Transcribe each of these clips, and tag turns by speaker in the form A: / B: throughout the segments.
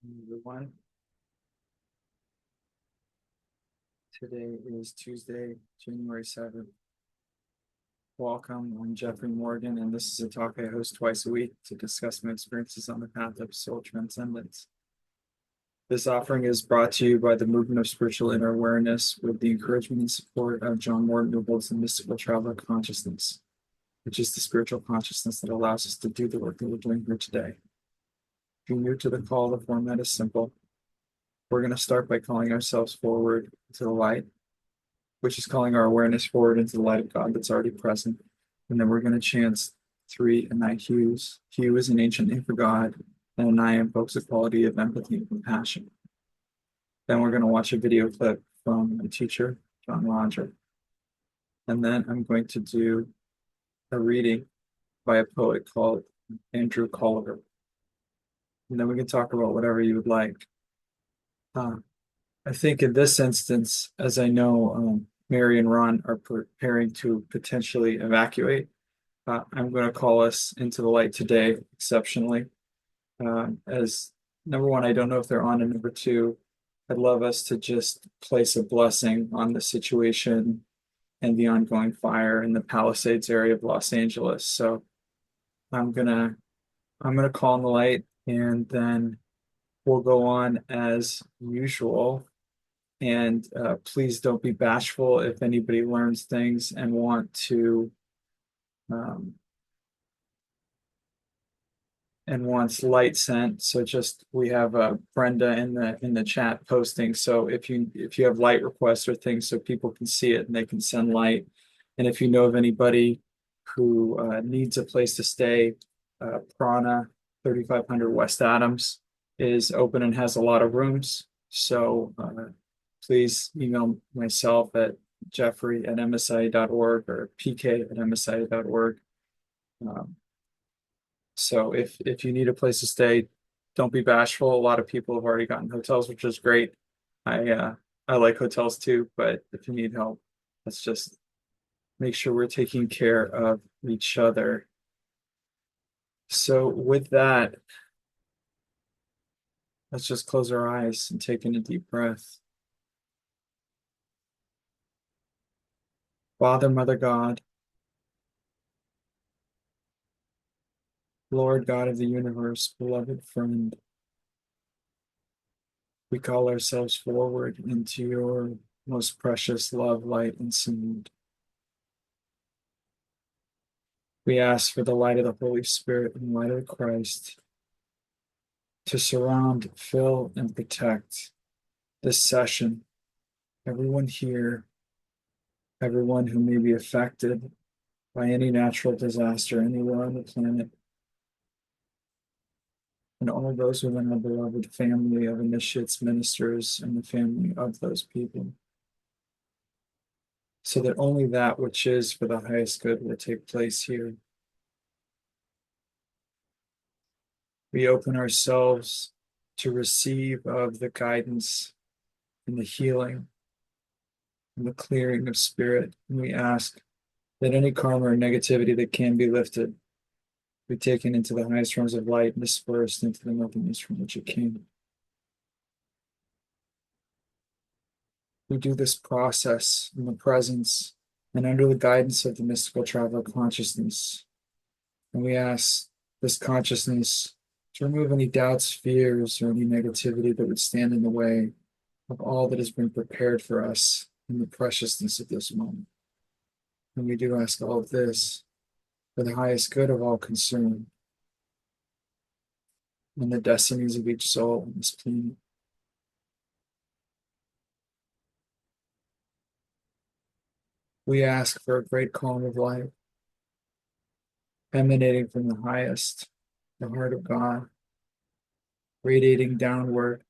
A: Everyone. Today is Tuesday, January 7th. Welcome. I'm Jeffrey Morgan, and this is a talk I host twice a week to discuss my experiences on the path of soul transcendence. This offering is brought to you by the Movement of Spiritual Inner Awareness with the encouragement and support of John Morton, who holds the mystical traveler consciousness, which is the spiritual consciousness that allows us to do the work that we're doing here today. If you're new to the call, the format is simple. We're going to start by calling ourselves forward to the light, which is calling our awareness forward into the light of God that's already present. And then we're going to chant three Anai hues. Hue is an ancient name for God, and Anai invokes a quality of empathy and compassion. Then we're going to watch a video clip from a teacher, John Roger. And then I'm going to do a reading by a poet called Andrew Colliver. And then we can talk about whatever you would like. I think in this instance, as I know, Mary and Ron are preparing to potentially evacuate. I'm going to call us into the light today exceptionally. As number one, I don't know if they're on, and number two, I'd love us to just place a blessing on the situation and the ongoing fire in the Palisades area of Los Angeles. So I'm gonna call on the light, and then we'll go on as usual. And please don't be bashful if anybody learns things and um, wants light sent. So just we have Brenda in the chat posting. So if you have light requests or things, so people can see it and they can send light. And if you know of anybody who needs a place to stay, Prana 3500 West Adams is open and has a lot of rooms. So please email myself at jeffrey@msi.org or pk@msi.org. Um, so if you need a place to stay, don't be bashful. A lot of people have already gotten hotels, which is great. I like hotels too, but if you need help, let's just make sure we're taking care of each other. So with that, let's just close our eyes and take in a deep breath. Father, Mother God, Lord God of the universe, beloved friend, we call ourselves forward into your most precious love, light, and sound. We ask for the light of the Holy Spirit and light of Christ to surround, fill, and protect this session. Everyone here, everyone who may be affected by any natural disaster anywhere on the planet, and all those within our beloved family of initiates, ministers, and the family of those people, so that only that which is for the highest good will take place here. We open ourselves to receive of the guidance and the healing and the clearing of spirit. And we ask that any karma or negativity that can be lifted be taken into the highest realms of light and dispersed into the nothingness from which it came. We do this process in the presence and under the guidance of the mystical traveler consciousness. And we ask this consciousness to remove any doubts, fears, or any negativity that would stand in the way of all that has been prepared for us in the preciousness of this moment. And we do ask all of this for the highest good of all concerned and the destinies of each soul on this planet. We ask for a great calm of light emanating from the highest, the heart of God, radiating downward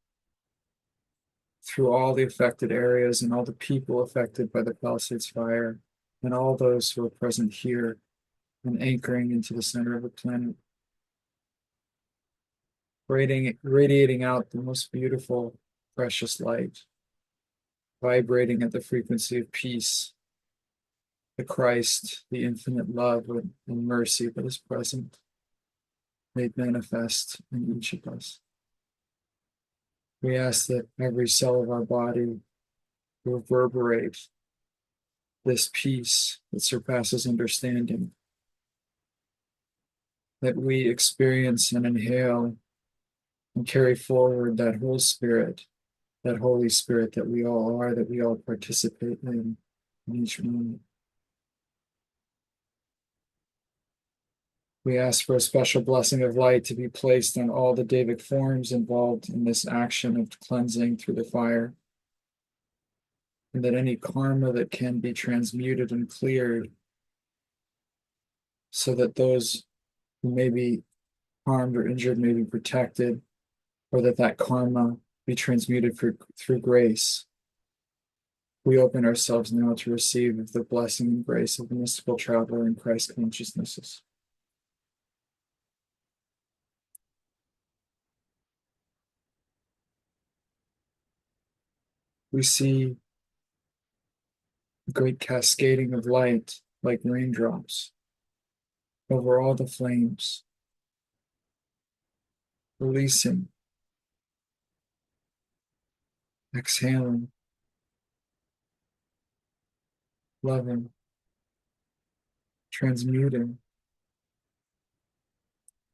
A: through all the affected areas and all the people affected by the Palisades fire, and all those who are present here and anchoring into the center of the planet, radiating out the most beautiful, precious light, vibrating at the frequency of peace, the Christ, the infinite love and mercy that is present, made manifest in each of us. We ask that every cell of our body reverberate this peace that surpasses understanding, that we experience and inhale and carry forward that whole spirit, that Holy Spirit that we all are, that we all participate in each moment. We ask for a special blessing of light to be placed on all the Davic forms involved in this action of cleansing through the fire, and that any karma that can be transmuted and cleared, so that those who may be harmed or injured may be protected, or that karma be transmuted through grace. We open ourselves now to receive the blessing and grace of the mystical traveler in Christ consciousnesses. We see a great cascading of light like raindrops over all the flames, releasing, exhaling, loving, transmuting.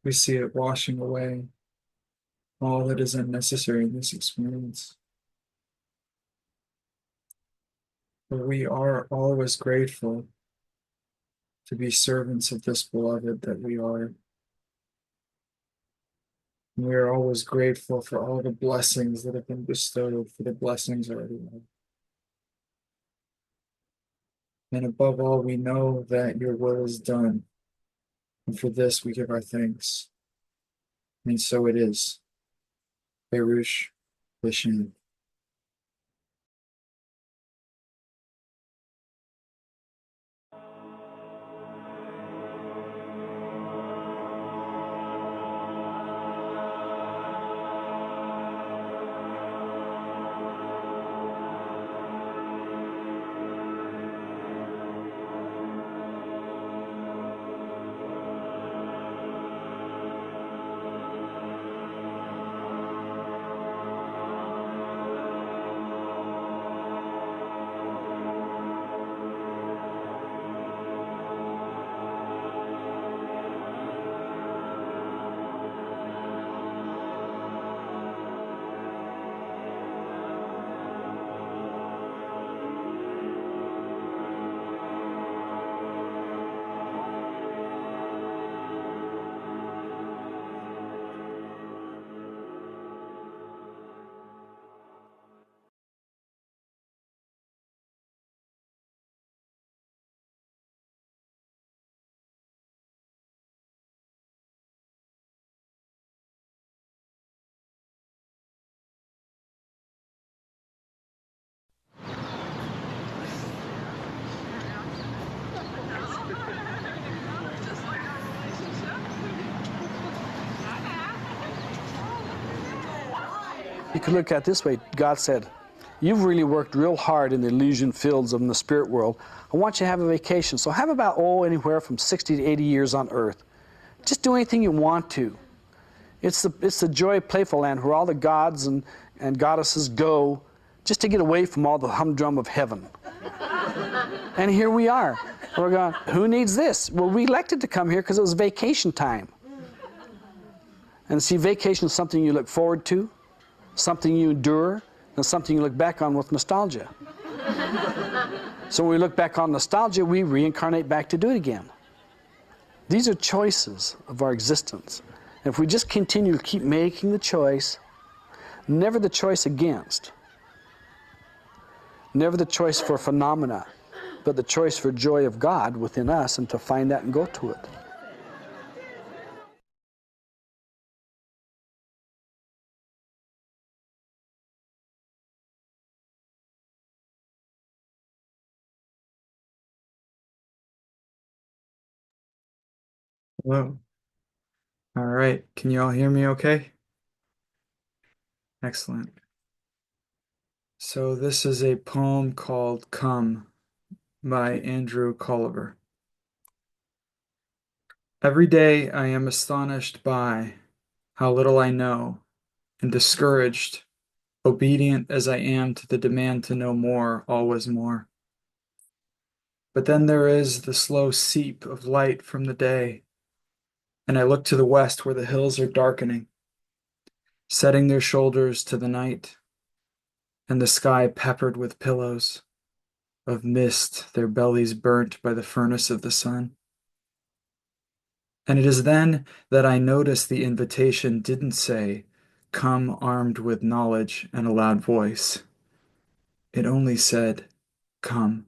A: We see it washing away all that is unnecessary in this experience. But we are always grateful to be servants of this beloved that we are. And we are always grateful for all the blessings that have been bestowed, for the blessings already. And above all, we know that your will is done. And for this, we give our thanks. And so it is. Berush Vishen.
B: You could look at it this way. God said, you've really worked real hard in the illusion fields of the spirit world. I want you to have a vacation. So have about, anywhere from 60 to 80 years on earth. Just do anything you want to. It's the joy of playful land where all the gods and goddesses go just to get away from all the humdrum of heaven. And here we are. We're going, who needs this? Well, we elected to come here because it was vacation time. And see, vacation is something you look forward to, something you endure, and something you look back on with nostalgia. So when we look back on nostalgia, we reincarnate back to do it again. These are choices of our existence. And if we just continue to keep making the choice, never the choice against, never the choice for phenomena, but the choice for joy of God within us, and to find that and go to it.
A: Hello. All right. Can you all hear me okay? Excellent. So this is a poem called Come by Andrew Colliver. Every day I am astonished by how little I know and discouraged obedient as I am to the demand to know more, always more. But then there is the slow seep of light from the day, and I look to the west where the hills are darkening, setting their shoulders to the night, and the sky peppered with pillows of mist, their bellies burnt by the furnace of the sun. And it is then that I notice the invitation didn't say, "Come armed with knowledge and a loud voice." It only said, "Come."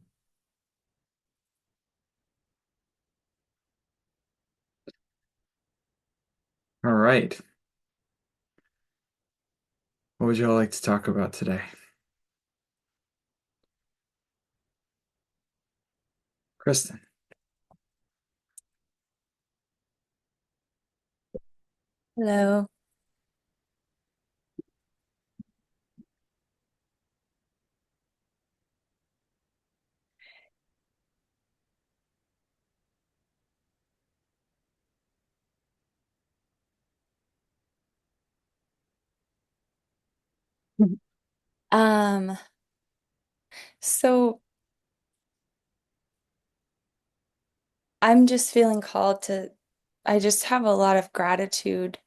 A: All right. What would y'all like to talk about today? Kristen.
C: Hello. Mhm. Um, so I'm just feeling called to, I just have a lot of gratitude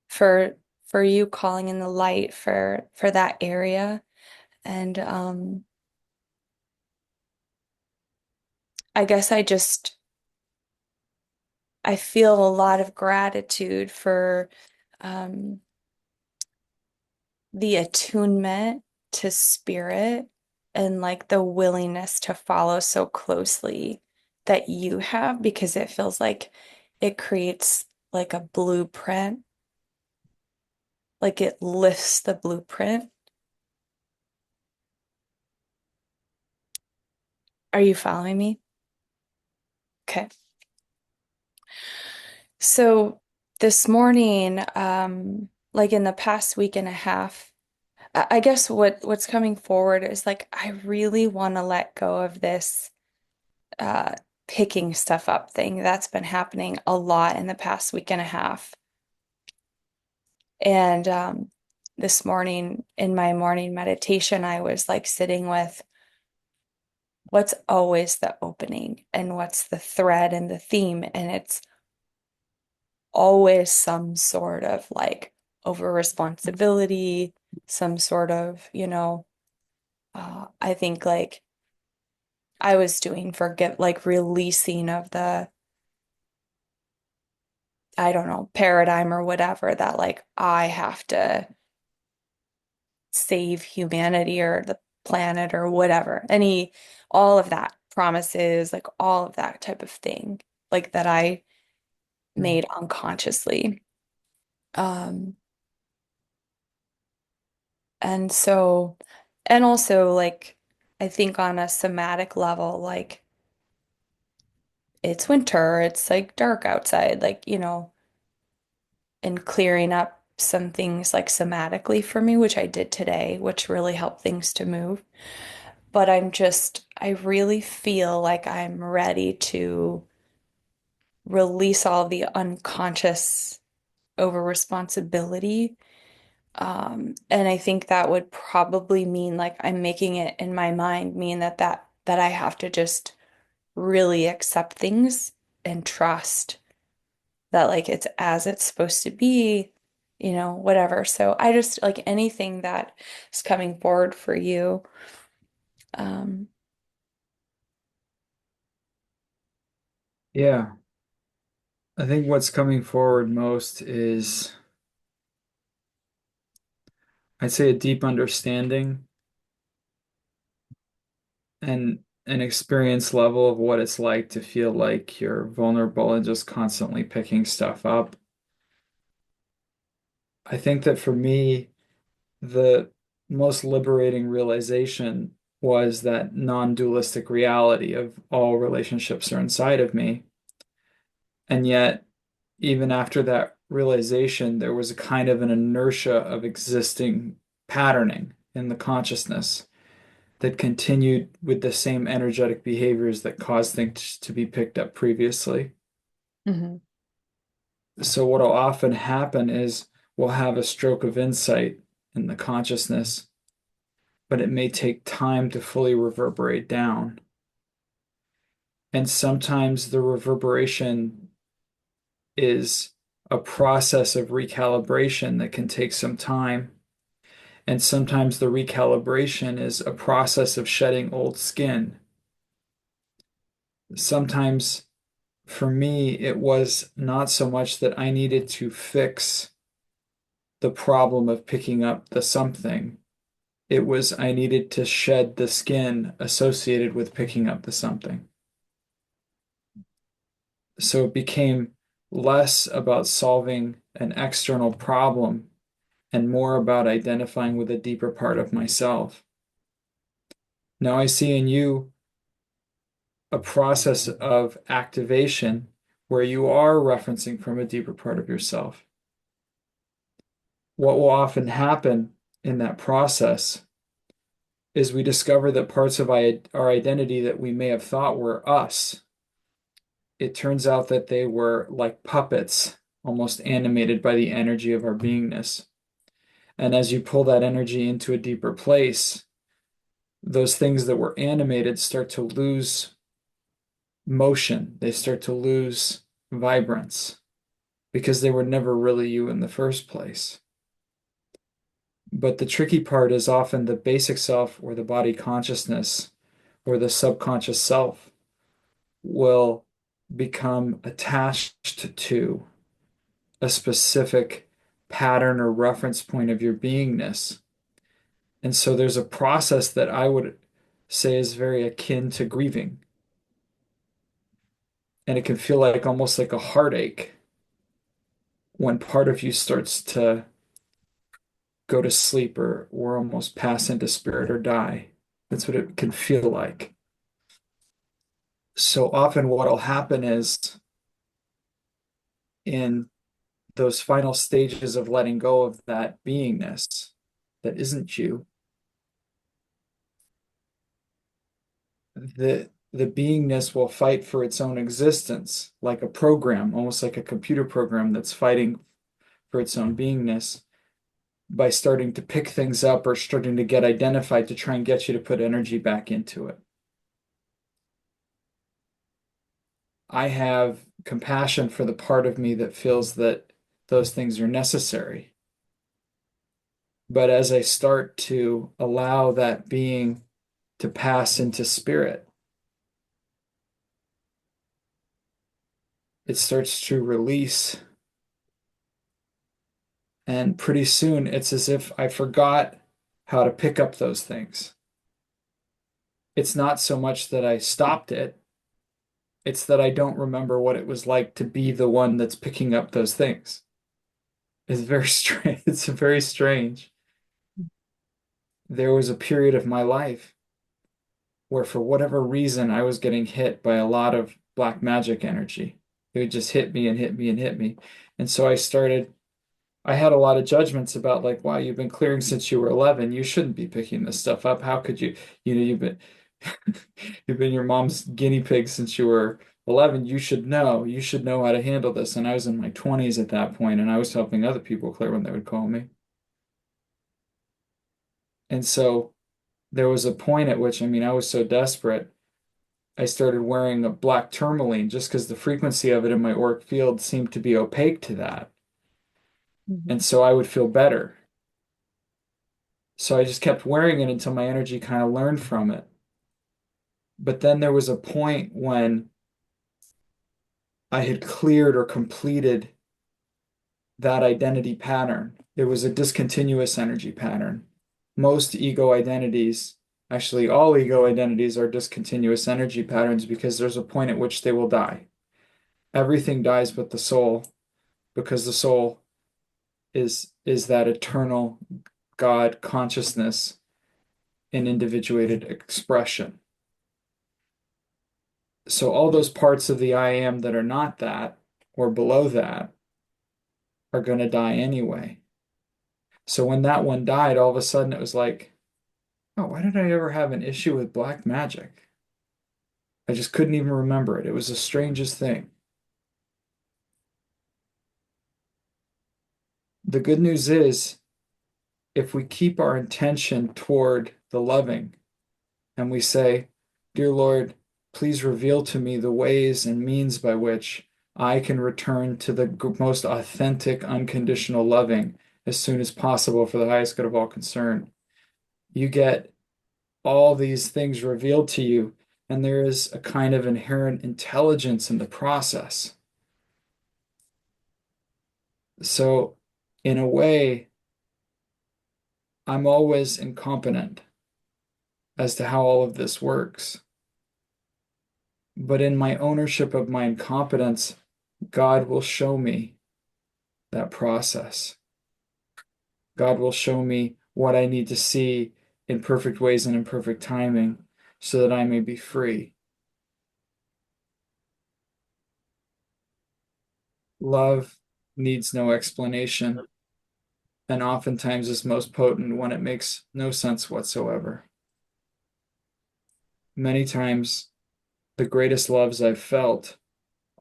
C: for for you calling in the light for that area. And I guess I feel a lot of gratitude for um the attunement to spirit and like the willingness to follow so closely that you have because it feels like it creates like a blueprint, like it lifts the blueprint. Are you following me? Okay. So this morning, like in the past week and a half, I guess what's coming forward is like I really want to let go of this uh, picking stuff up thing that's been happening a lot in the past week and a half. And this morning in my morning meditation, I was like sitting with what's always the opening and what's the thread and the theme. And it's always some sort of like over responsibility, some sort of, I think like I was doing forget like releasing of the I don't know, paradigm or whatever that like I have to save humanity or the planet or whatever. All of that promises, like all of that type of thing, like that I made unconsciously. Um, and so, and also like, I think on a somatic level, like it's winter, it's like dark outside, like, and clearing up some things like somatically for me, which I did today, which really helped things to move. But I really feel like I'm ready to release all the unconscious over responsibility. And I think that would probably mean like I'm making it in my mind mean that I have to just really accept things and trust that like it's as it's supposed to be, whatever. So I just like anything that is coming forward for you. Um,
A: Yeah, I think what's coming forward most is, I'd say, a deep understanding and an experience level of what it's like to feel like you're vulnerable and just constantly picking stuff up. I think that for me, the most liberating realization was that non-dualistic reality of all relationships are inside of me. And yet, even after that realization, there was a kind of an inertia of existing patterning in the consciousness that continued with the same energetic behaviors that caused things to be picked up previously.
C: mhm,
A: So, what'll often happen is we'll have a stroke of insight in the consciousness, but it may take time to fully reverberate down. And sometimes the reverberation is a process of recalibration that can take some time. And sometimes the recalibration is a process of shedding old skin. Sometimes for me, it was not so much that I needed to fix the problem of picking up the something. It was I needed to shed the skin associated with picking up the something. So it became less about solving an external problem and more about identifying with a deeper part of myself. Now I see in you a process of activation where you are referencing from a deeper part of yourself. What will often happen in that process is we discover that parts of our identity that we may have thought were us, it turns out that they were like puppets, almost animated by the energy of our beingness. And as you pull that energy into a deeper place, those things that were animated start to lose motion. They start to lose vibrance because they were never really you in the first place. But the tricky part is often the basic self or the body consciousness or the subconscious self will become attached to a specific pattern or reference point of your beingness. And so there's a process that I would say is very akin to grieving. And it can feel like almost like a heartache when part of you starts to go to sleep or almost pass into spirit or die. That's what it can feel like. So often what'll happen is in those final stages of letting go of that beingness that isn't you, the beingness will fight for its own existence, like a program, almost like a computer program that's fighting for its own beingness by starting to pick things up or starting to get identified to try and get you to put energy back into it. I have compassion for the part of me that feels that those things are necessary. But as I start to allow that being to pass into spirit, it starts to release. And pretty soon it's as if I forgot how to pick up those things. It's not so much that I stopped it, it's that I don't remember what it was like to be the one that's picking up those things. It's very strange. It's very strange. There was a period of my life where, for whatever reason, I was getting hit by a lot of black magic energy. It would just hit me and hit me and hit me. And so I had a lot of judgments about like, wow, you've been clearing since you were 11. You shouldn't be picking this stuff up. How could you? You've been you've been your mom's guinea pig since you were 11. You should know. You should know how to handle this. And I was in my 20s at that point, and I was helping other people clear when they would call me. And so there was a point at which, I mean, I was so desperate, I started wearing a black tourmaline just because the frequency of it in my auric field seemed to be opaque to that. And so I would feel better. So I just kept wearing it until my energy kind of learned from it. But then there was a point when I had cleared or completed that identity pattern. It was a discontinuous energy pattern. Most ego identities, actually all ego identities are discontinuous energy patterns because there's a point at which they will die. Everything dies but the soul, because the soul is that eternal God consciousness in individuated expression. So all those parts of the I am that are not that or below that are going to die anyway. So when that one died, all of a sudden it was like, oh, why did I ever have an issue with black magic? I just couldn't even remember it. It was the strangest thing. The good news is if we keep our intention toward the loving and we say, Dear Lord, please reveal to me the ways and means by which I can return to the most authentic, unconditional loving as soon as possible for the highest good of all concerned. You get all these things revealed to you, and there is a kind of inherent intelligence in the process. So, in a way, I'm always incompetent as to how all of this works. But in my ownership of my incompetence, God will show me that process. God will show me what I need to see in perfect ways and in perfect timing so that I may be free. Love needs no explanation and oftentimes is most potent when it makes no sense whatsoever. Many times, the greatest loves I've felt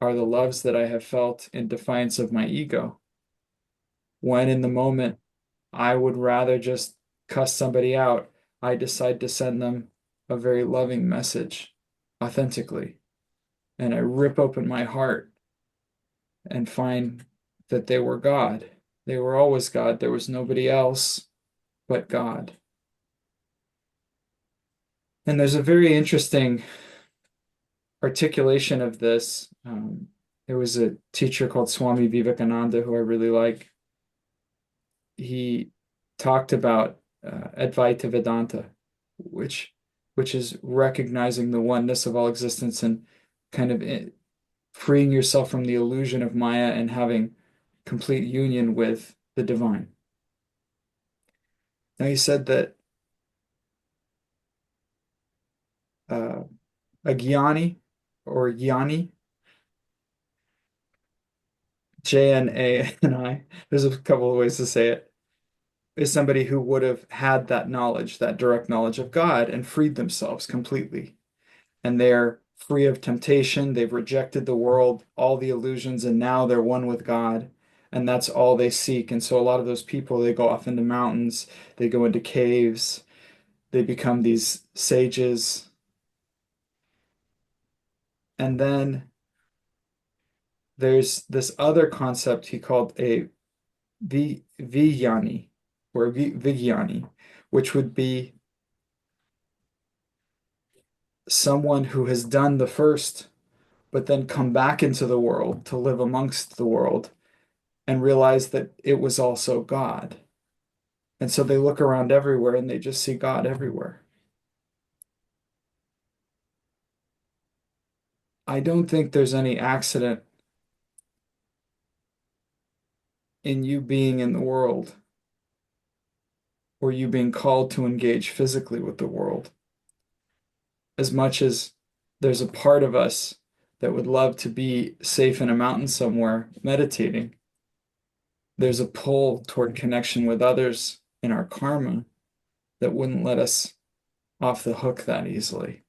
A: are the loves that I have felt in defiance of my ego, when in the moment I would rather just cuss somebody out, I decide to send them a very loving message authentically. And I rip open my heart and find that they were God. They were always God. There was nobody else but God. And there's a very interesting articulation of this. There was a teacher called Swami Vivekananda who I really like. He talked about Advaita Vedanta, which is recognizing the oneness of all existence and kind of freeing yourself from the illusion of Maya and having complete union with the divine. Now he said that uh, a jnani or jnani, Jnani, there's a couple of ways to say it, is somebody who would have had that knowledge, that direct knowledge of God, and freed themselves completely. And they're free of temptation. They've rejected the world, all the illusions, and now they're one with God. And that's all they seek. And so a lot of those people, they go off into mountains, they go into caves, they become these sages. And then there's this other concept he called a vijnani or vigyani, which would be someone who has done the first, but then come back into the world to live amongst the world and realize that it was also God. And so they look around everywhere and they just see God everywhere. I don't think there's any accident in you being in the world or you being called to engage physically with the world, as much as there's a part of us that would love to be safe in a mountain somewhere meditating. There's a pull toward connection with others in our karma that wouldn't let us off the hook that easily.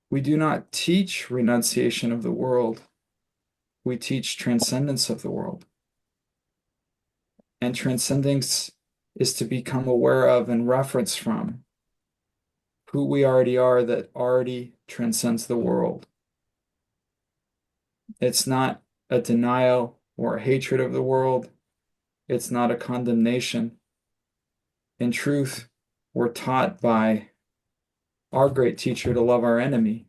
A: We do not teach renunciation of the world. We teach transcendence of the world. And transcendence is to become aware of and reference from who we already are that already transcends the world. It's not a denial or a hatred of the world. It's not a condemnation. In truth, we're taught by our great teacher to love our enemy.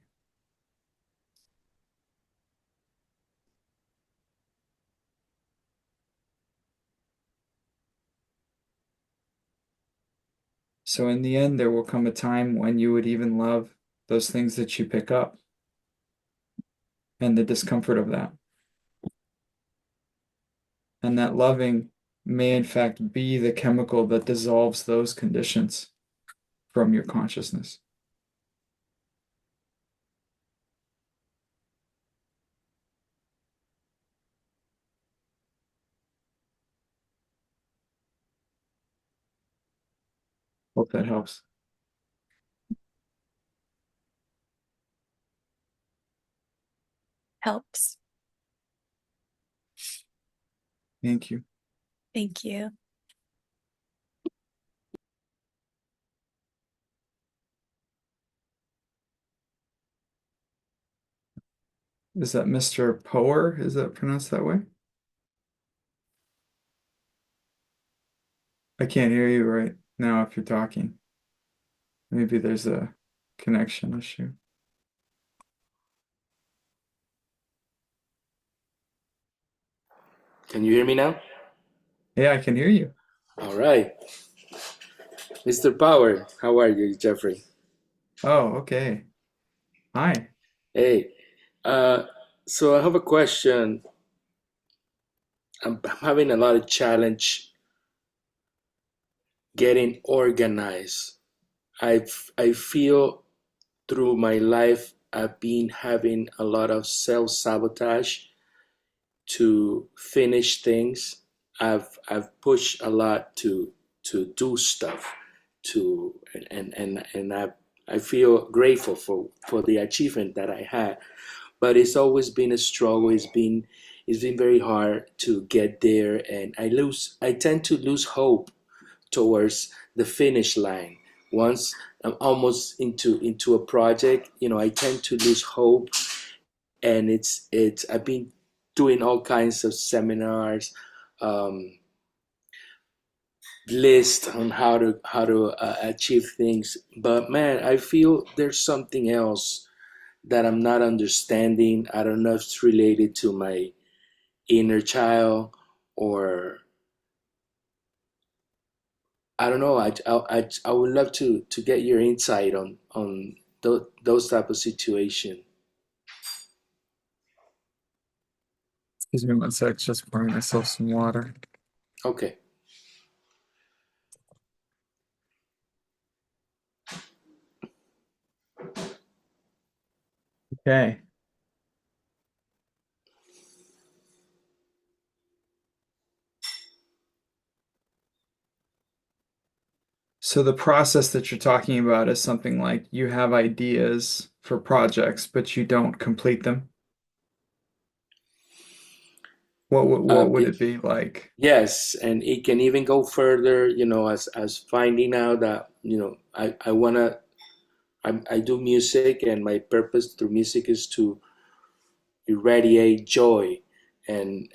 A: So in the end, there will come a time when you would even love those things that you pick up and the discomfort of that. And that loving may in fact be the chemical that dissolves those conditions from your consciousness. Hope that helps.
C: Helps.
A: Thank you.
C: Thank you.
A: Is that Mr. Poer? Is that pronounced that way? I can't hear you right now if you're talking. Maybe there's a connection issue.
D: Can you hear me now?
A: Yeah, I can hear you.
D: All right. Mr. Power, how are you, Jeffrey?
A: Oh, okay. Hi.
D: Hey, uh, so I have a question. I'm having a lot of challenge getting organized. I feel through my life I've been having a lot of self-sabotage to finish things. I've pushed a lot to do stuff to and I feel grateful for the achievement that I had, but it's always been a struggle. It's been very hard to get there, and I tend to lose hope towards the finish line. Once I'm almost into a project, I tend to lose hope, and it's I've been doing all kinds of seminars, um, list on how to achieve things. But man, I feel there's something else that I'm not understanding. I don't know if it's related to my inner child, or I don't know. I would love to get your insight on those type of situation.
A: Excuse me one sec, just pouring myself some water.
D: Okay.
A: Okay. So the process that you're talking about is something like you have ideas for projects, but you don't complete them. What would
D: It,
A: it be like?
D: yes, and it can even go further. As finding out that I do music, and my purpose through music is to irradiate joy and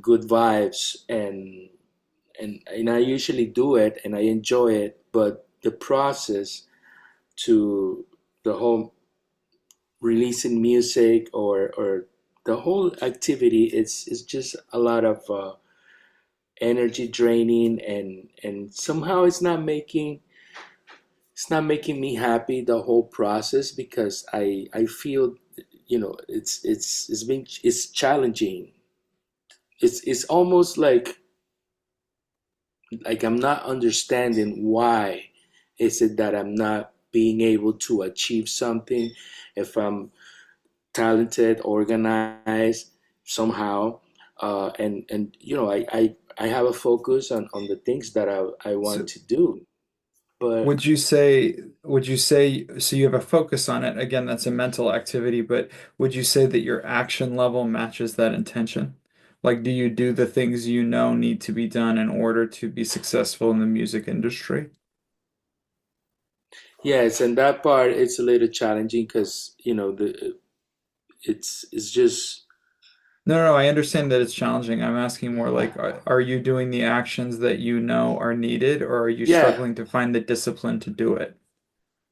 D: good vibes, and I usually do it and I enjoy it, but the process to the whole releasing music, or the whole activity, it's just a lot of energy draining, and somehow it's not making me happy, the whole process, because I feel it's challenging. It's almost like I'm not understanding why is it that I'm not being able to achieve something, if I'm talented, organized somehow, and I have a focus on the things that I want
A: So
D: to do, but
A: would you say so you have a focus on it? Again, that's a mental activity, but would you say that your action level matches that intention? Like, do you do the things you know need to be done in order to be successful in the music industry?
D: yes, and that part, it's a little challenging, because it's just,
A: No, no, I understand that it's challenging. I'm asking more like, are you doing the actions that you know are needed, or are you
D: yeah.
A: struggling to find the discipline to do it?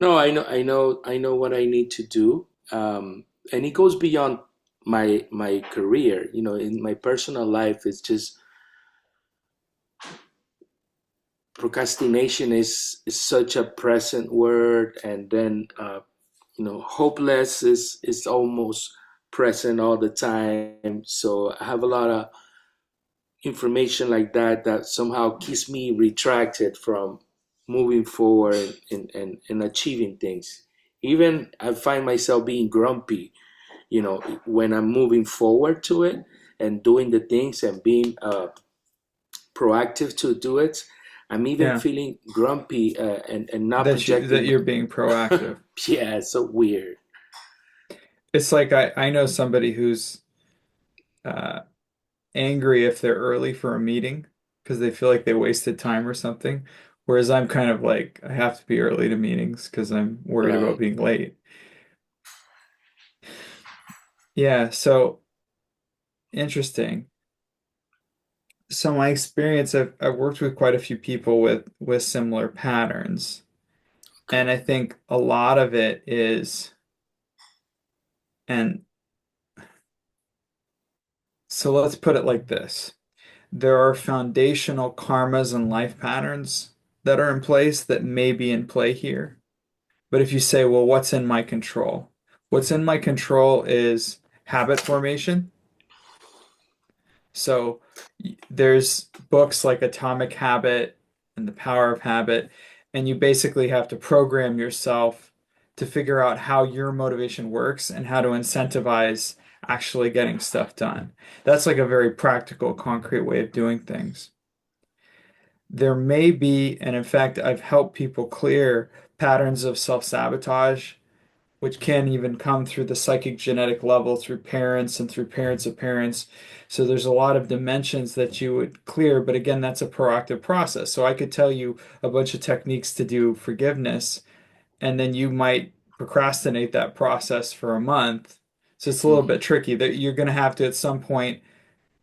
D: No, I know what I need to do, and it goes beyond my career. In my personal life, it's just procrastination is such a present word, and then hopeless is almost present all the time. So I have a lot of information like that somehow keeps me retracted from moving forward and achieving things. Even I find myself being grumpy, when I'm moving forward to it and doing the things and being proactive to do it. I'm even
A: Yeah,
D: feeling grumpy, and not
A: that
D: projecting.
A: you're being proactive.
D: Yeah, it's so weird.
A: It's like I know somebody who's uh angry if they're early for a meeting, because they feel like they wasted time or something. Whereas I'm kind of like, I have to be early to meetings because I'm worried about
D: Right.
A: being late. Yeah, so interesting. So my experience, I've worked with quite a few people with similar patterns.
D: Okay.
A: And I think a lot of it is, and so let's put it like this. There are foundational karmas and life patterns that are in place that may be in play here. But if you say, well, what's in my control? What's in my control is habit formation. So there's books like Atomic Habit and The Power of Habit, and you basically have to program yourself to figure out how your motivation works and how to incentivize actually getting stuff done. That's like a very practical, concrete way of doing things. There may be, and in fact, I've helped people clear patterns of self-sabotage, which can even come through the psychic genetic level through parents and through parents of parents. So there's a lot of dimensions that you would clear, but again, that's a proactive process. So I could tell you a bunch of techniques to do forgiveness, and then you might procrastinate that process for a month. So it's a little
D: Mm-hmm.
A: bit tricky that you're going to have to at some point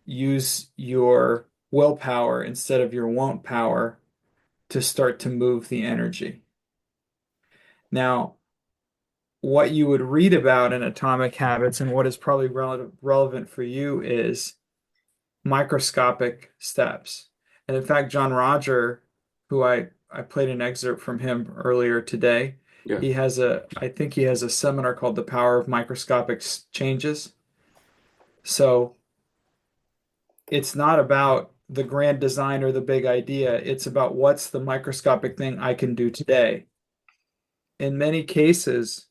A: use your willpower instead of your won't power to start to move the energy. Now, what you would read about in Atomic Habits and what is probably relevant for you is microscopic steps. And in fact, John Roger, who I played an excerpt from him earlier today,
D: Yeah.
A: I think he has a seminar called The Power of Microscopic Changes. So it's not about the grand design or the big idea. It's about what's the microscopic thing I can do today. In many cases,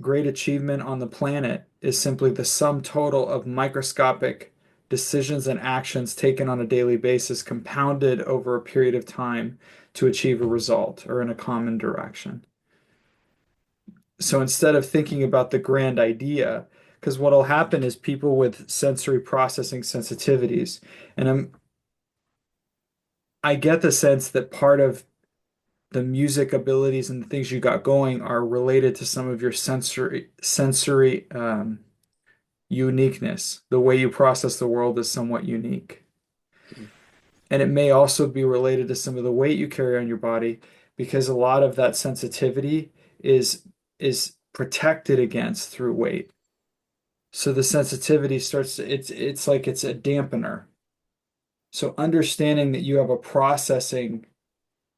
A: great achievement on the planet is simply the sum total of microscopic decisions and actions taken on a daily basis, compounded over a period of time to achieve a result or in a common direction. So instead of thinking about the grand idea, because what'll happen is people with sensory processing sensitivities, and I get the sense that part of the music abilities and the things you got going are related to some of your sensory uniqueness. The way you process the world is somewhat unique. And it may also be related to some of the weight you carry on your body because a lot of that sensitivity is protected against through weight. So the sensitivity starts to, it's like it's a dampener. So understanding that you have a processing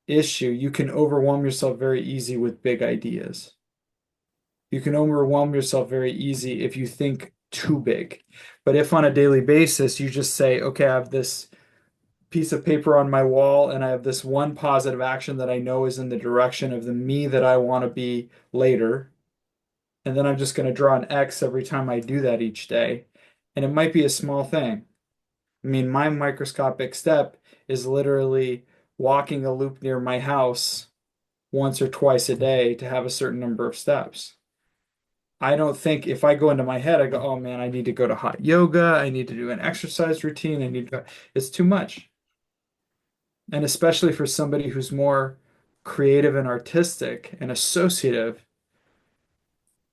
A: issue, you can overwhelm yourself very easy with big ideas. You can overwhelm yourself very easy if you think too big. But if on a daily basis you just say, okay, I have this piece of paper on my wall and I have this one positive action that I know is in the direction of the me that I want to be later. And then I'm just going to draw an X every time I do that each day. And it might be a small thing. I mean, my microscopic step is literally walking a loop near my house once or twice a day to have a certain number of steps. I don't think if I go into my head, I go, oh man, I need to go to hot yoga. I need to do an exercise routine. It's too much. And especially for somebody who's more creative and artistic and associative,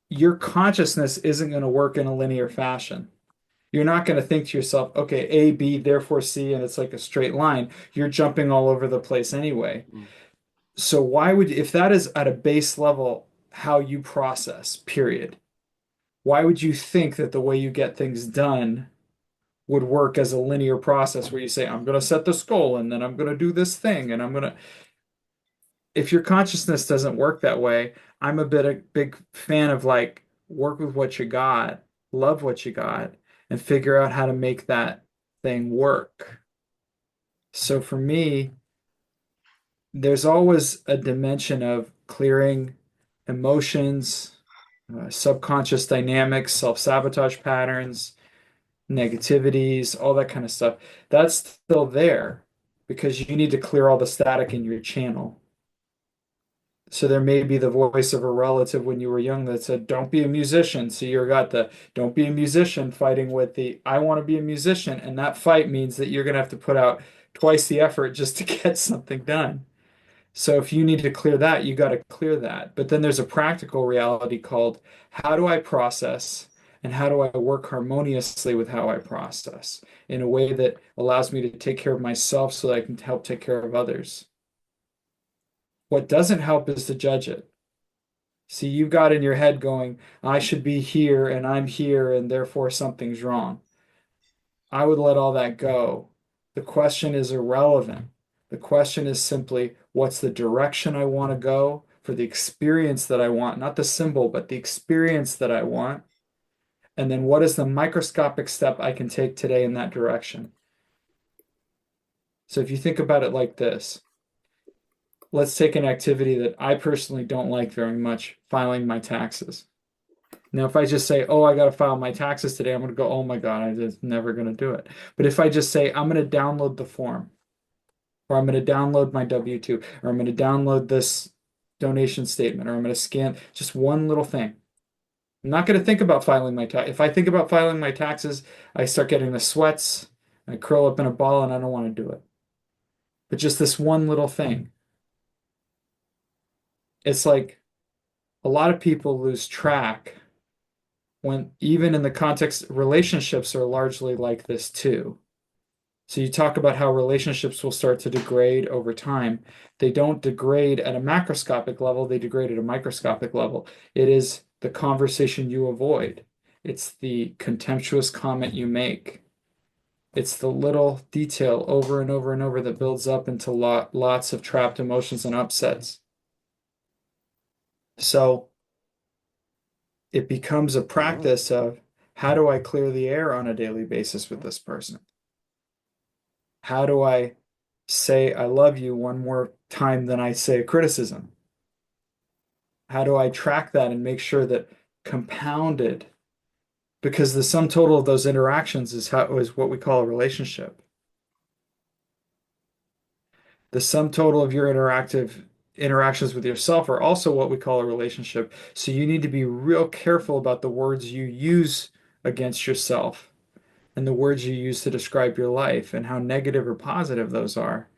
A: your consciousness isn't going to work in a linear fashion. You're not going to think to yourself, okay, A, B, therefore C, and it's like a straight line. You're jumping all over the place anyway.
D: Mm.
A: So why would, if that is at a base level, how you process, period, why would you think that the way you get things done would work as a linear process where you say, I'm going to set this goal and then I'm going to do this thing and I'm going to, if your consciousness doesn't work that way, I'm a big fan of like work with what you got, love what you got, and figure out how to make that thing work. So for me, there's always a dimension of clearing emotions, subconscious dynamics, self-sabotage patterns, negativities, all that kind of stuff. That's still there because you need to clear all the static in your channel. So there may be the voice of a relative when you were young that said, "Don't be a musician." So you got the "Don't be a musician" fighting with the "I want to be a musician," and that fight means that you're going to have to put out twice the effort just to get something done. So if you need to clear that, you got to clear that. But then there's a practical reality called how do I process and how do I work harmoniously with how I process in a way that allows me to take care of myself so that I can help take care of others. What doesn't help is to judge it. See, you've got in your head going, I should be here and I'm here and therefore something's wrong. I would let all that go. The question is irrelevant. The question is simply, what's the direction I want to go for the experience that I want, not the symbol, but the experience that I want. And then what is the microscopic step I can take today in that direction? So if you think about it like this, let's take an activity that I personally don't like very much, filing my taxes. Now, if I just say, oh, I got to file my taxes today, I'm going to go, oh my God, I'm just never going to do it. But if I just say, I'm going to download the form, or I'm going to download my W-2, or I'm going to download this donation statement, or I'm going to scan just one little thing. I'm not going to think about filing my tax. If I think about filing my taxes, I start getting the sweats, I curl up in a ball, and I don't want to do it. But just this one little thing. It's like a lot of people lose track when even in the context, relationships are largely like this too. So you talk about how relationships will start to degrade over time. They don't degrade at a macroscopic level, they degrade at a microscopic level. It is the conversation you avoid. It's the contemptuous comment you make. It's the little detail over and over and over that builds up into lots of trapped emotions and upsets. So it becomes a practice of how do I clear the air on a daily basis with this person? How do I say I love you one more time than I say a criticism? How do I track that and make sure that compounded, because the sum total of those interactions is what we call a relationship. The sum total of your interactions with yourself are also what we call a relationship. So you need to be real careful about the words you use against yourself and the words you use to describe your life and how negative or positive those are,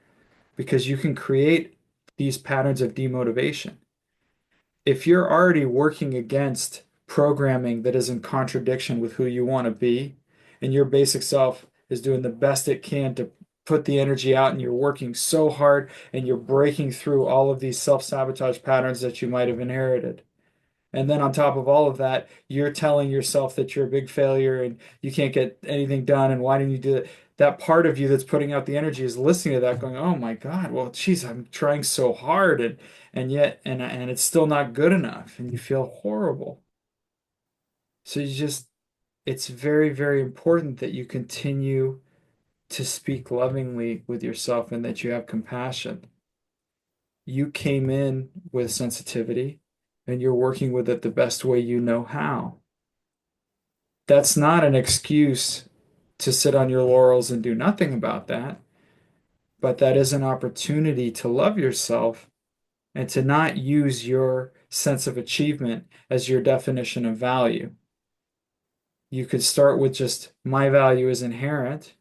A: because you can create these patterns of demotivation. If you're already working against programming that is in contradiction with who you want to be, and your basic self is doing the best it can to put the energy out, and you're working so hard and you're breaking through all of these self-sabotage patterns that you might have inherited. And then on top of all of that, you're telling yourself that you're a big failure and you can't get anything done. And why didn't you do it? That part of you that's putting out the energy is listening to that, going, "Oh my God, well, geez, I'm trying so hard, and yet, and it's still not good enough," and you feel horrible. So it's very, very important that you continue to speak lovingly with yourself and that you have compassion. You came in with sensitivity and you're working with it the best way you know how. That's not an excuse to sit on your laurels and do nothing about that, but that is an opportunity to love yourself and to not use your sense of achievement as your definition of value. You could start with just my value is inherent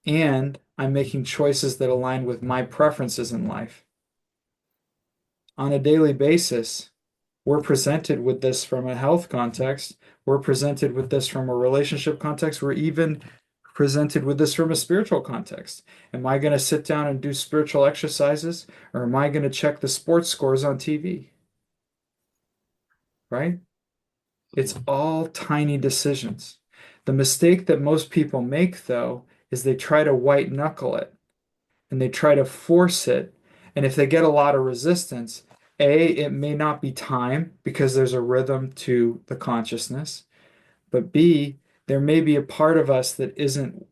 A: and I'm making choices that align with my preferences in life. On a daily basis, we're presented with this from a health context. We're presented with this from a relationship context. We're even presented with this from a spiritual context. Am I going to sit down and do spiritual exercises, or am I going to check the sports scores on TV? Right? It's all tiny decisions. The mistake that most people make, though, is they try to white knuckle it and they try to force it. And if they get a lot of resistance, A, it may not be time because there's a rhythm to the consciousness. But B, there may be a part of us that isn't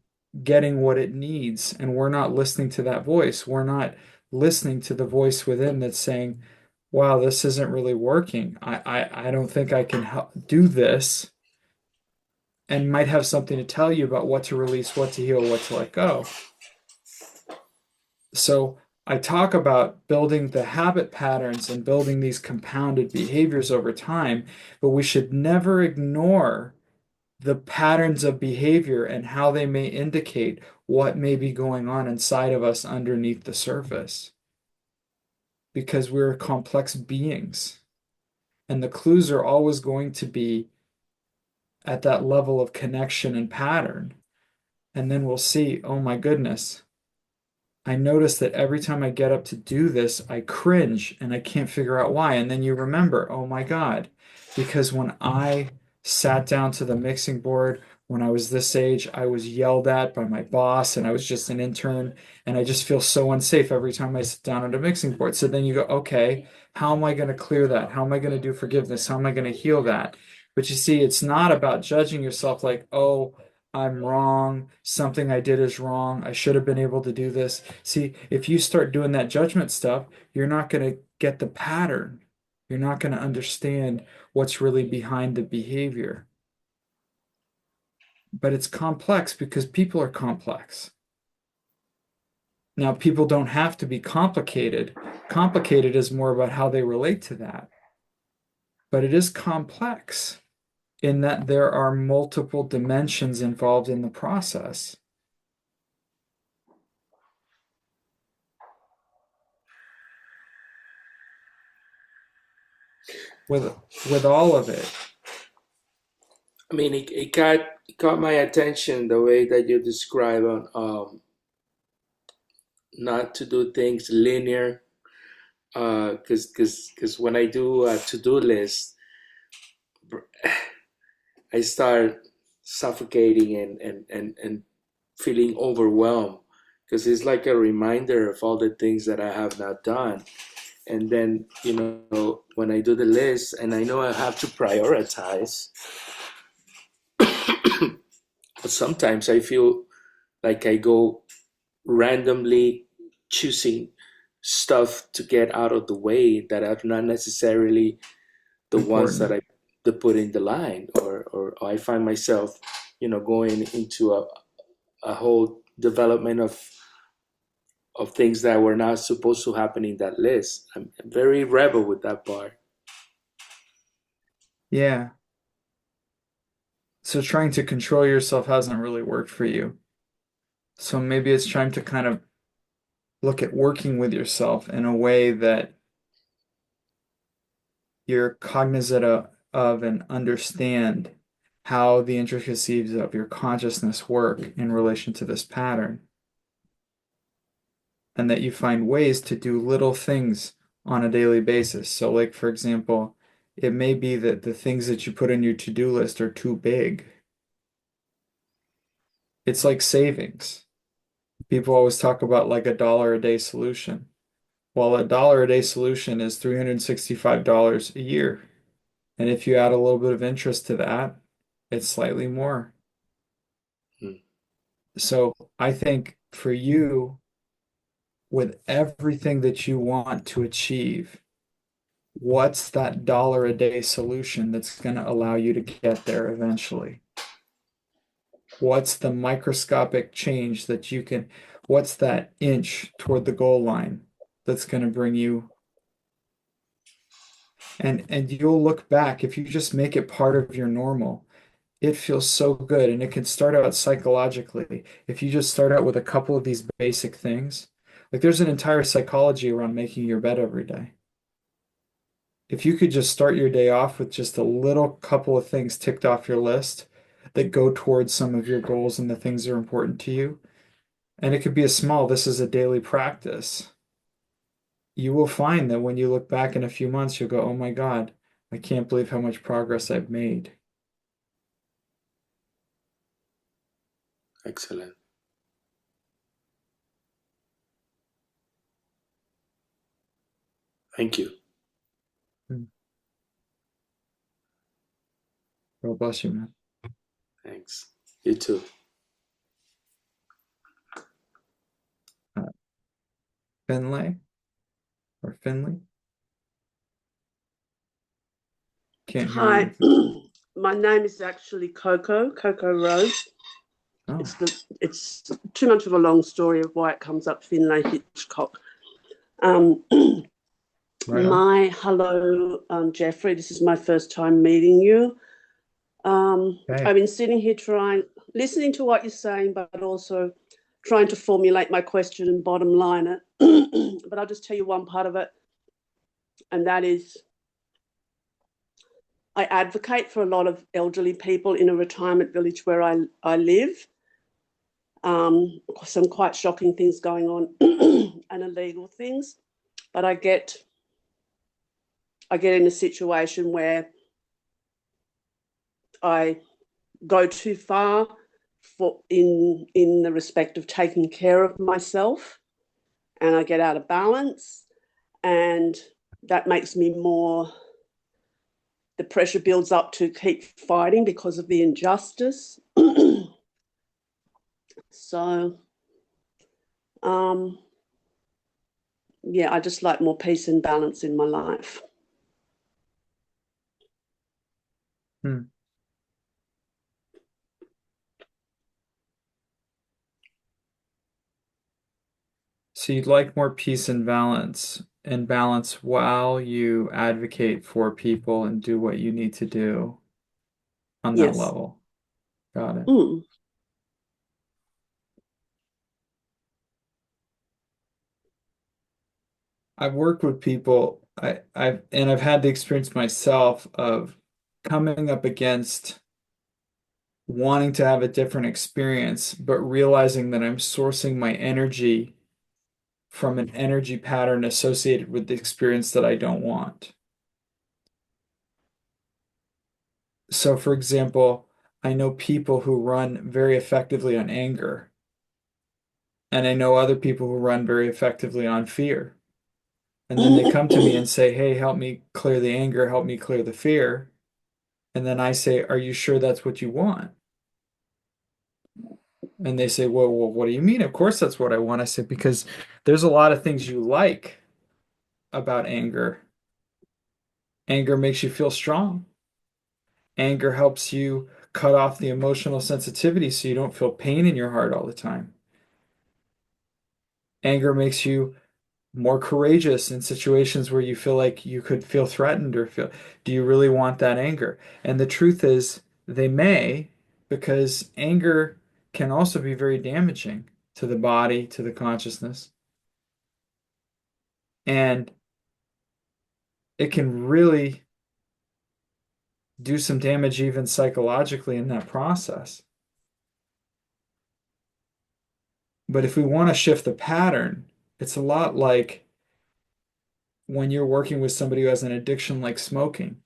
A: getting what it needs, and we're not listening to that voice. We're not listening to the voice within that's saying, wow, this isn't really working. I don't think I can do this, and might have something to tell you about what to release, what to heal, what to let go. So I talk about building the habit patterns and building these compounded behaviors over time, but we should never ignore the patterns of behavior and how they may indicate what may be going on inside of us underneath the surface. Because we're complex beings. And the clues are always going to be at that level of connection and pattern. And then we'll see, oh my goodness, I notice that every time I get up to do this, I cringe and I can't figure out why. And then you remember, oh my God, because when I sat down to the mixing board when I was this age, I was yelled at by my boss and I was just an intern. And I just feel so unsafe every time I sit down at a mixing board. So then you go, okay, how am I going to clear that? How am I going to do forgiveness? How am I going to heal that? But you see, it's not about judging yourself like, oh, I'm wrong. Something I did is wrong. I should have been able to do this. See, if you start doing that judgment stuff, you're not going to get the pattern. You're not going to understand what's really behind the behavior. But it's complex because people are complex. Now, people don't have to be complicated. Complicated is more about how they relate to that. But it is complex in that there are multiple dimensions involved in the process. With all of it.
D: I mean, it caught my attention the way that you describe on not to do things linear. Because when I do a to-do list, I start suffocating and feeling overwhelmed because it's like a reminder of all the things that I have not done. And then, when I do the list and I know I have to prioritize, but sometimes I feel like I go randomly choosing stuff to get out of the way that are not necessarily the ones that
A: Important.
D: I put in the line, or I find myself, going into a whole development of things that were not supposed to happen in that list. I'm very rebel with that part.
A: Yeah. So trying to control yourself hasn't really worked for you. So maybe it's time to kind of look at working with yourself in a way that you're cognizant of and understand how the intricacies of your consciousness work in relation to this pattern, and that you find ways to do little things on a daily basis. So, like, for example, it may be that the things that you put in your to-do list are too big. It's like savings. People always talk about like $1 a day solution. Well, $1 a day solution is $365 a year. And if you add a little bit of interest to that, it's slightly more.
D: Hmm.
A: So I think for you, with everything that you want to achieve, what's that $1 a day solution that's going to allow you to get there eventually? What's the microscopic change that you can, what's that inch toward the goal line that's going to bring you? And you'll look back if you just make it part of your normal. It feels so good, and it can start out psychologically. If you just start out with a couple of these basic things, like there's an entire psychology around making your bed every day. If you could just start your day off with just a little couple of things ticked off your list that go towards some of your goals and the things that are important to you, and it could be a small, this is a daily practice. You will find that when you look back in a few months, you'll go, oh my God, I can't believe how much progress I've made.
D: Excellent. Thank you.
A: God bless you, man.
D: Thanks. You too.
A: Uh, Finlay or Finley? Can't hear
E: Hi,
A: you.
E: my name is actually Coco Rose.
A: Oh,
E: It's too much of a long story of why it comes up Finlay Hitchcock.
A: right on.
E: Hello, Jeffrey. This is my first time meeting you.
A: Okay.
E: I've been sitting here listening to what you're saying, but also trying to formulate my question and bottom line it. But I'll just tell you one part of it, and that is I advocate for a lot of elderly people in a retirement village where I live. Some quite shocking things going on and illegal things, but I get in a situation where I go too far in the respect of taking care of myself, and I get out of balance, and that makes me more. The pressure builds up to keep fighting because of the injustice. So, yeah, I just like more peace and balance in my life.
A: Hmm. So you'd like more peace and balance while you advocate for people and do what you need to do on that
E: Yes.
A: level. Got it.
E: Mm.
A: I've worked with people, I've had the experience myself of coming up against wanting to have a different experience, but realizing that I'm sourcing my energy from an energy pattern associated with the experience that I don't want. So, for example, I know people who run very effectively on anger, and I know other people who run very effectively on fear. And then they come to me and say, "Hey, help me clear the anger, help me clear the fear." And then I say, "Are you sure that's what you want?" And they say, well, what do you mean? Of course that's what I want. I said, because there's a lot of things you like about anger. Anger makes you feel strong. Anger helps you cut off the emotional sensitivity so you don't feel pain in your heart all the time. Anger makes you more courageous in situations where you feel like you could feel threatened or feel, do you really want that anger? And the truth is, they may, because anger can also be very damaging to the body, to the consciousness. And it can really do some damage even psychologically in that process. But if we want to shift the pattern, it's a lot like when you're working with somebody who has an addiction like smoking.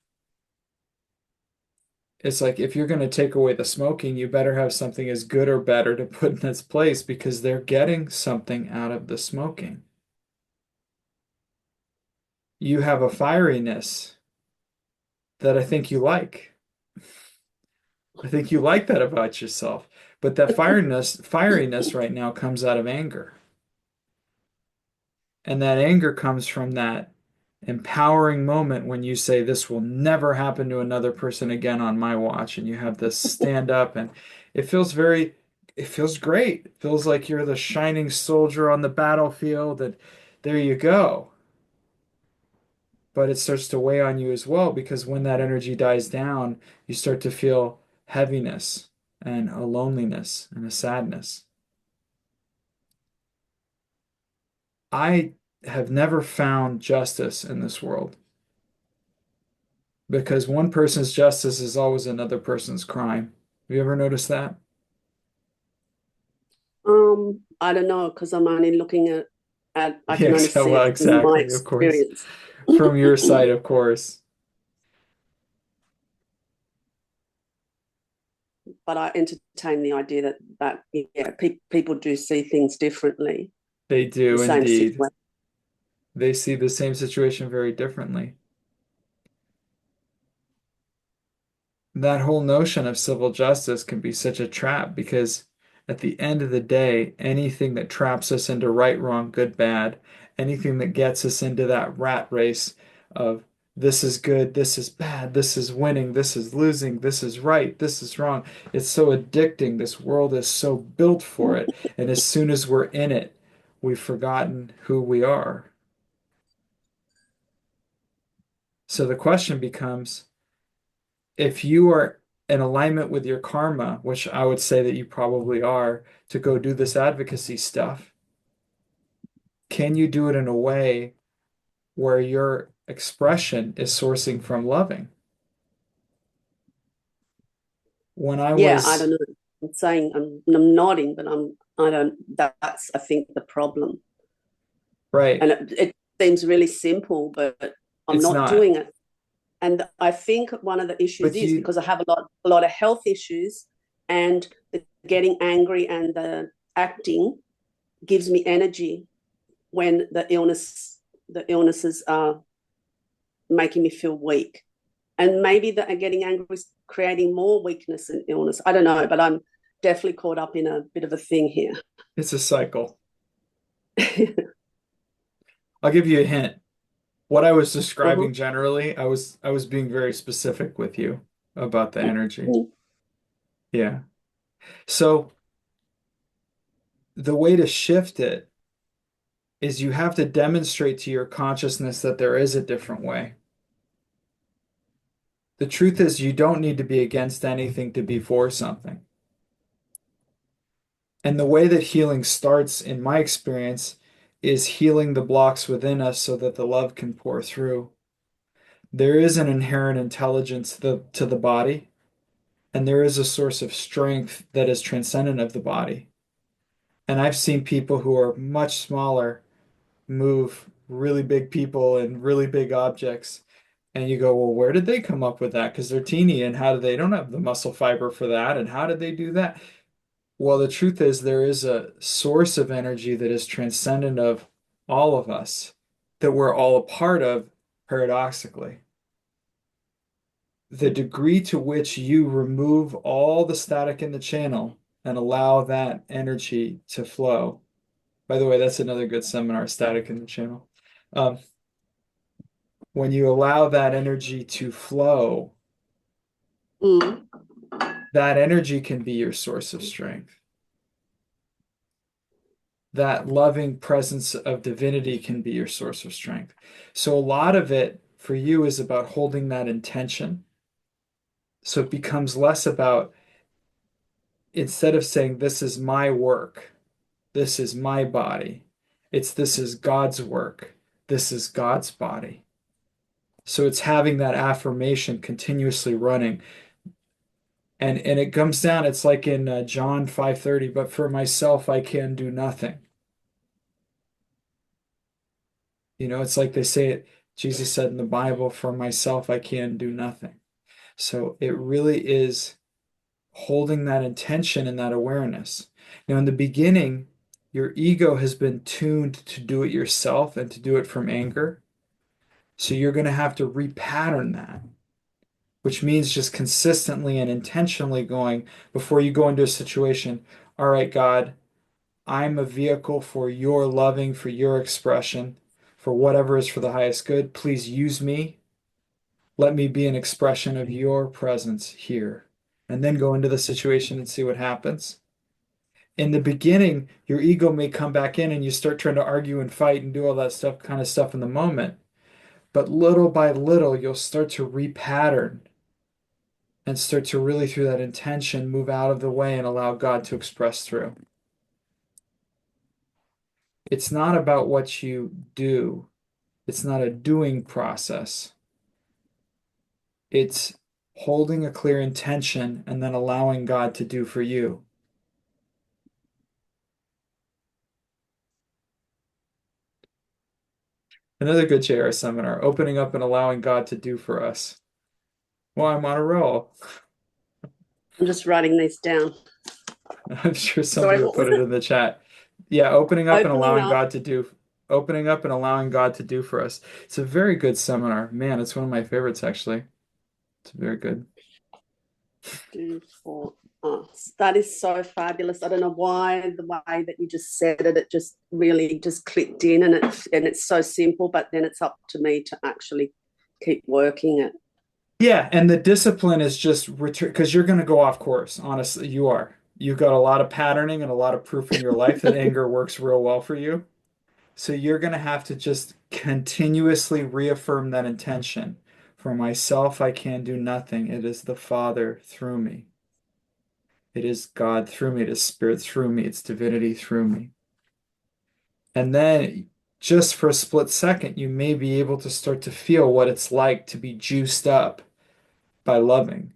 A: It's like if you're going to take away the smoking, you better have something as good or better to put in its place because they're getting something out of the smoking. You have a fieriness that I think you like. I think you like that about yourself. But that fieriness right now comes out of anger. And that anger comes from that empowering moment when you say, "This will never happen to another person again on my watch." And you have this stand up, and it feels it feels great. It feels like you're the shining soldier on the battlefield, and there you go. But it starts to weigh on you as well because when that energy dies down, you start to feel heaviness and a loneliness and a sadness. I have never found justice in this world because one person's justice is always another person's crime. Have you ever noticed that?
E: I don't know because I'm only looking at I
A: Yeah,
E: can only see
A: well,
E: it in my
A: exactly, of course.
E: experience.
A: From your side, of course.
E: But I entertain the idea that yeah, people do see things differently.
A: They
E: The
A: do
E: same
A: indeed.
E: situation.
A: They see the same situation very differently. That whole notion of civil justice can be such a trap because at the end of the day, anything that traps us into right, wrong, good, bad, anything that gets us into that rat race of this is good, this is bad, this is winning, this is losing, this is right, this is wrong. It's so addicting. This world is so built for it. And as soon as we're in it, we've forgotten who we are. So the question becomes, if you are in alignment with your karma, which I would say that you probably are, to go do this advocacy stuff, can you do it in a way where your expression is sourcing from loving? When I
E: Yeah, I
A: was
E: don't know. I'm saying I'm nodding, but I don't. That's I think the problem,
A: right,
E: and it seems really simple, but I'm
A: it's
E: not
A: not.
E: doing it. And I think one of the issues
A: But
E: is
A: you,
E: because I have a lot of health issues, and the getting angry and the acting gives me energy when the illnesses are making me feel weak. And maybe that getting angry is creating more weakness and illness. I don't know, but I'm definitely caught up in a bit of a thing here.
A: it's a cycle. I'll give you a hint. What I was
E: Uh-huh.
A: describing generally, I was being very specific with you about the energy. Yeah. So the way to shift it is you have to demonstrate to your consciousness that there is a different way. The truth is you don't need to be against anything to be for something. And the way that healing starts, in my experience, is healing the blocks within us so that the love can pour through. There is an inherent intelligence to the body, and there is a source of strength that is transcendent of the body. And I've seen people who are much smaller move really big people and really big objects. And you go, well, where did they come up with that? Because they're teeny, and how do they don't have the muscle fiber for that? And how did they do that? Well, the truth is there is a source of energy that is transcendent of all of us, that we're all a part of, paradoxically. The degree to which you remove all the static in the channel and allow that energy to flow. By the way, that's another good seminar, static in the channel. Um, when you allow that energy to flow,
E: Mm.
A: that energy can be your source of strength. That loving presence of divinity can be your source of strength. So a lot of it for you is about holding that intention. So it becomes less about, instead of saying, this is my work, this is my body, it's this is God's work, this is God's body. So it's having that affirmation continuously running. And it comes down, it's like in John 5:30, but for myself I can do nothing. You know, it's like they say it, Jesus said in the Bible, for myself I can do nothing. So it really is holding that intention and that awareness. Now, in the beginning, your ego has been tuned to do it yourself and to do it from anger. So you're going to have to repattern that, which means just consistently and intentionally going before you go into a situation. All right, God, I'm a vehicle for your loving, for your expression, for whatever is for the highest good. Please use me. Let me be an expression of your presence here. And then go into the situation and see what happens. In the beginning, your ego may come back in and you start trying to argue and fight and do all that stuff, kind of stuff in the moment. But little by little, you'll start to repattern and start to really, through that intention, move out of the way and allow God to express through. It's not about what you do. It's not a doing process. It's holding a clear intention and then allowing God to do for you. Another good JR seminar, opening up and allowing God to do for us. Well, I'm on a roll.
E: I'm just writing these down.
A: I'm sure
E: Sorry,
A: somebody will
E: what was
A: put it
E: it?
A: in the chat. Yeah,
E: Opening up.
A: opening up and allowing God to do for us. It's a very good seminar. Man, it's one of my favorites actually. It's very good.
E: Do for us. That is so fabulous. I don't know why the way that you just said it, it just really just clicked in, and it's so simple, but then it's up to me to actually keep working it.
A: Yeah, and the discipline is just return because you're going to go off course. Honestly, you are. You've got a lot of patterning and a lot of proof in your life that anger works real well for you. So you're going to have to just continuously reaffirm that intention For myself, I can do nothing. It is the Father through me. It is God through me. It is Spirit through me. It's divinity through me. And then just for a split second, you may be able to start to feel what it's like to be juiced up by loving.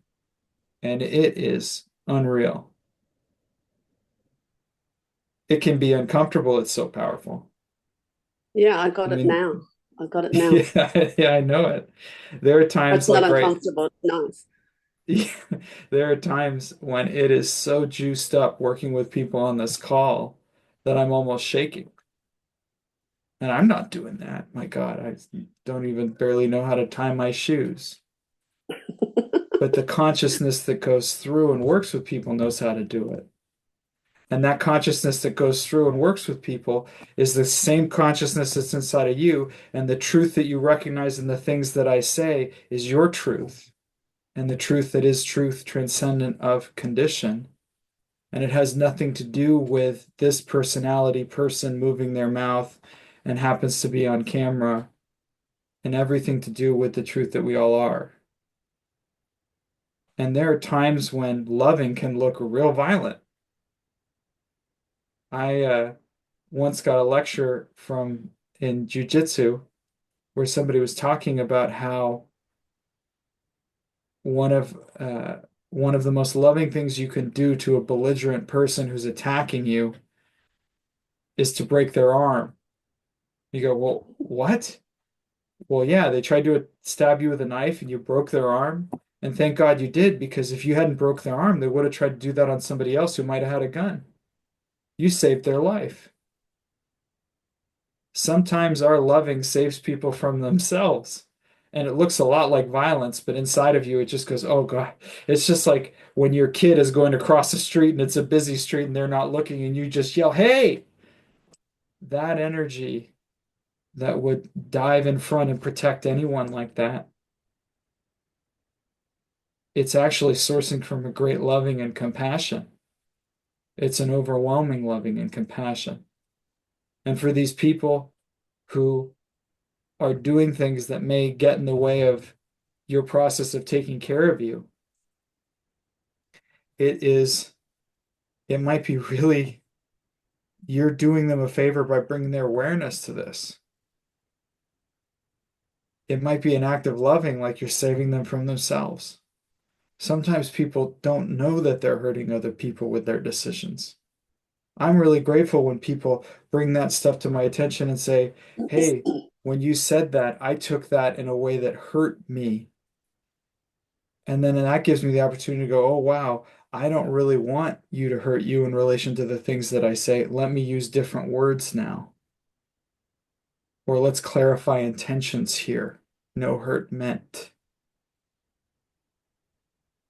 A: And it is unreal. It can be uncomfortable. It's so powerful.
E: Yeah, I got
A: I
E: it
A: mean,
E: now. I got it now.
A: yeah, I know it. There are times
E: It's not
A: like right,
E: uncomfortable. It's nice.
A: there are times when it is so juiced up working with people on this call that I'm almost shaking. And I'm not doing that. My God, I don't even barely know how to tie my shoes. But the consciousness that goes through and works with people knows how to do it. And that consciousness that goes through and works with people is the same consciousness that's inside of you. And the truth that you recognize in the things that I say is your truth. And the truth that is truth transcendent of condition. And it has nothing to do with this personality person moving their mouth and happens to be on camera, and everything to do with the truth that we all are. And there are times when loving can look real violent. I once got a lecture from in jujitsu where somebody was talking about how one of uh, one of the most loving things you can do to a belligerent person who's attacking you is to break their arm. You go, well, what? Well, yeah, they tried to stab you with a knife and you broke their arm. And thank God you did, because if you hadn't broke their arm, they would have tried to do that on somebody else who might have had a gun. You saved their life. Sometimes our loving saves people from themselves. And it looks a lot like violence, but inside of you, it just goes, oh God. It's just like when your kid is going to cross the street and it's a busy street and they're not looking and you just yell, hey, that energy that would dive in front and protect anyone like that. It's actually sourcing from a great loving and compassion. It's an overwhelming loving and compassion. And for these people who are doing things that may get in the way of your process of taking care of you, it might be really, you're doing them a favor by bringing their awareness to this. It might be an act of loving, like you're saving them from themselves. Sometimes people don't know that they're hurting other people with their decisions. I'm really grateful when people bring that stuff to my attention and say, hey, when you said that, I took that in a way that hurt me. And then that gives me the opportunity to go, oh, wow, I don't really want you to hurt you in relation to the things that I say. Let me use different words now. Or let's clarify intentions here. No hurt meant.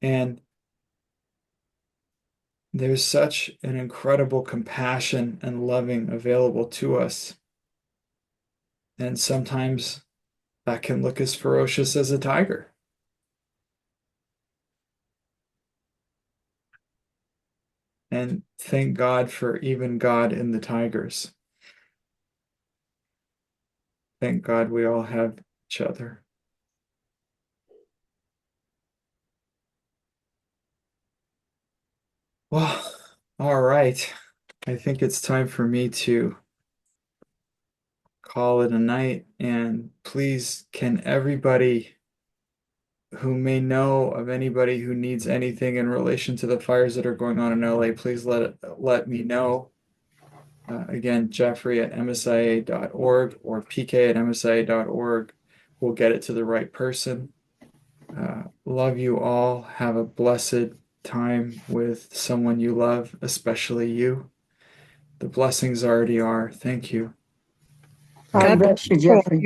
A: And there's such an incredible compassion and loving available to us. And sometimes that can look as ferocious as a tiger. And thank God for even God in the tigers. Thank God we all have each other. Well, all right. I think it's time for me to call it a night. And please, can everybody who may know of anybody who needs anything in relation to the fires that are going on in LA, please let me know. Again, Jeffrey at msia.org or PK at msia.org. We'll get it to the right person. Love you all. Have a blessed time with someone you love, especially you. The blessings already are. Thank you.
F: God bless you, Jeffrey.